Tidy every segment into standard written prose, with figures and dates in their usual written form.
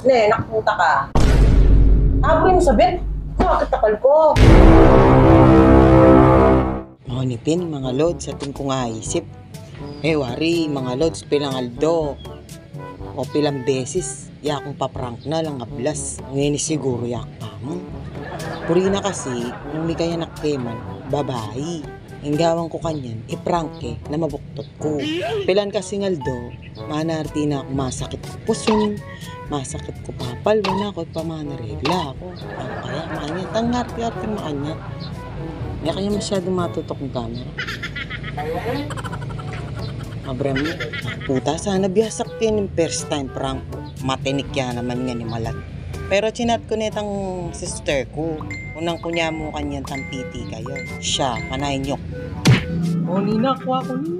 Ne, nakuta ka. Abri mo sa bed. Bakit takal ko? Mga nipin, mga lods, atin ko nga isip. Wari, mga lods, pilang aldo. O pilang beses, yakong paprank na lang ablas. Ngayon siguro yak pamon. Purina kasi, nung may kaya nakkeman, babae. Ang gawang ko kanyan, iprank na mabuktot ko. Pilan kasi ngaldo, manarti na ako masakit ko puson, masakit ko papal, wala ko pamanaregla ako. Ang kaya makanya, tangarti-arti makanya. Hindi kanya masyadong matutok ng camera. Abram mo, puta, sana biyasak yun yung first time prank ko. Matinik yan naman nga ni Malat. Pero chinat ko netang sister ko. Unang kunya mo kanyang tampiti kayo. Siya, panayin nyo. O, Nina, kuha ko ni.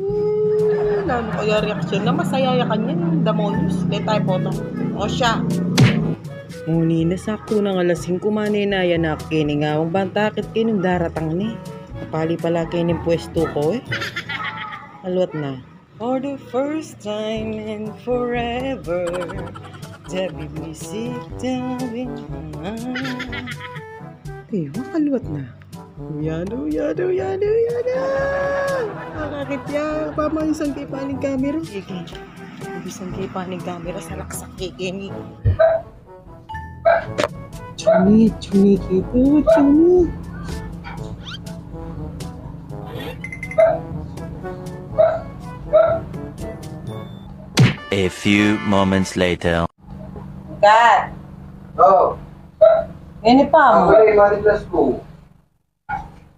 Ano kaya reaksyon na masaya ya kanyan. Damonyos. Let tayo po o siya. O, Nina, sakto ng alas 5 maninaya na kiningawang bantakit kinong daratang ni. Kapali pala kining pwesto ko Alwat na. For the first time and forever, Debbie, please sit down with me. Makalwat na. Yado. Nakakit yan. Pama isang kipa ng camera. Isang kipa ng camera sa laksak kikini. Chuni kito, chuni. A few moments later. Kat. Oh. Yan pa mo. Okay, maniplas ko.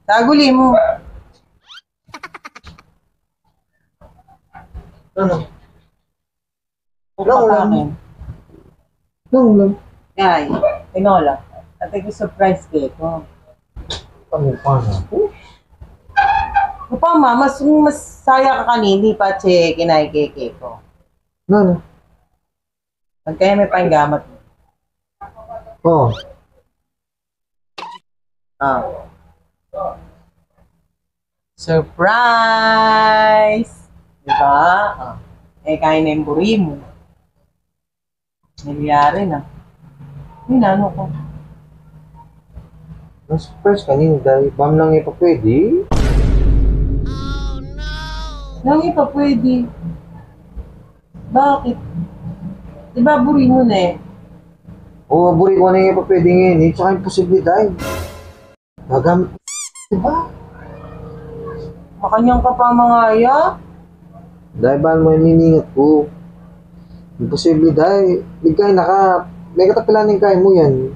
Taguli mo. Ano? Upatakin. Lang. Yay. Tinola. At surprise cake ko. Paano? Upama, mas saya ka kanini pa che kinay keke ko. Ano? Pagkaya may panggamat mo. Oh. Surprise! Diba? Kaya na yung buri mo. Nangyari na. Hinano ko. Mas first kanina dahil bam lang ipa pwede. Nang ipa pwede. Bakit? Diba buri mo na Oo, buri ko na ipa pwede ngayon eh. Tsaka imposible dahil. Magamit. Diba? Makanyang ka pa mga ya? Dahil ba mo yung miningat ko. Imposible dahil. Bigay may katapilanin kain mo yan.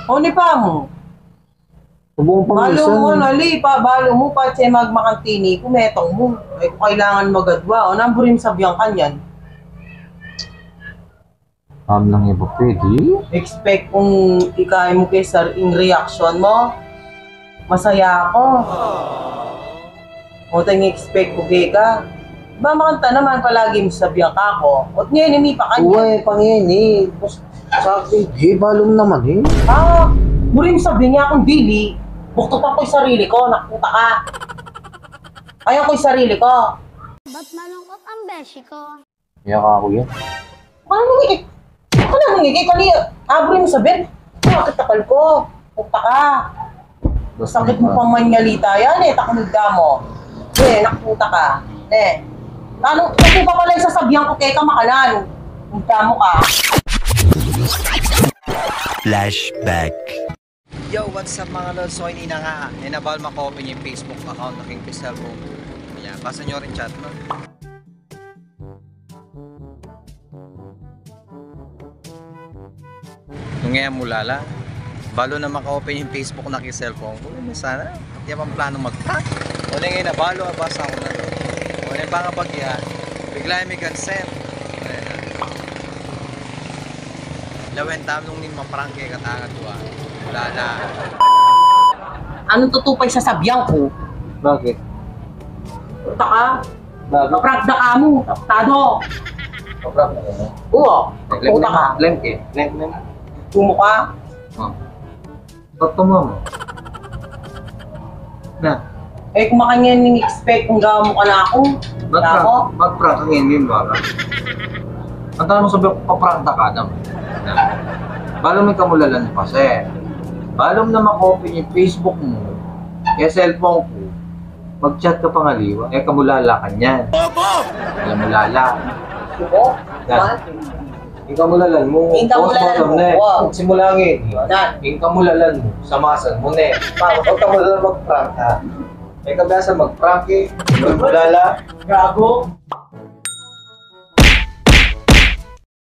O ni pa mo? Subukan pang Balo minsan. mo, nali pa, balo mo pa, che magmakantini, kumetong mo. Ay, kung kailangan magadwa, o namburin sabihan kanyan. Bam lang ipa pwede. Expect kung ikain mo kay sir, in reaction mo, masaya ako. O tayong expect ko kay ka. Ba makanta naman palagi mo sabihan ka ako. At ngayon, hindi pa kanyan. Uwe, pangyan eh. Sa akin, balong naman eh. Burin sabihin niya akong dili. Buktot ako yung sarili ko, nakuta ka. Ayaw ko yung sarili ko. Ba't malungkot ang beshi ko? Iyak ako yan. Paano nangigit? Ako na nangigit kanina. Burin mo sabihin. Bakit takal ko? Puta ka. Sakit mo pang manyalita yan takunod mo. Nakuta ka. Paano pa pala yung sasabihan ko kay ka makanan? Punta mo ka. Flashback. Yo, what's up mga lods? So, hindi na nga. Inabal mako-open yung Facebook account ng King Crystal Room. Ayan, basa nyo rin chat, no? Nung ngayon mula lang, balo na maka-open yung Facebook na King cellphone ko. Sana, hindi pang plano mag-prank. O na ngayon, nabalo, basa ko na to. O na yung pangabagya, bigla may consent. Ayan na. Lawen tam nung nin maprank kay katangad ko Wala na. Anong tutupay sa sabihan ko? Bakit? Puta ka. Bakit? Kaprak na ka mo. Tado. Kaprak na ka. Oo. Puta ka. Lem. Tumo ka. Toto mo. Na. Kung makanya ning-expect kung gawa mo ka na ako. Mag-prank ang yun baka. Ang tanong mo sabi ko, paprangta ka naman. Balong may kamulalan pa, sir. Balong na makopy yung Facebook mo, kaya cellphone ko, mag-chat ka pa ngaliwa, kaya kamulala ka niyan. Alam mo lala. Suko? Yan. Yung kamulalan mo, Yung kamulalan bottom mo, na eh. wow. Simulangin. Yan. Yung kamulalan mo, samasan mo na eh. Huwag kamulalan mag-prank ha. May kabiasa mag-prank eh. Magmulala. Gago.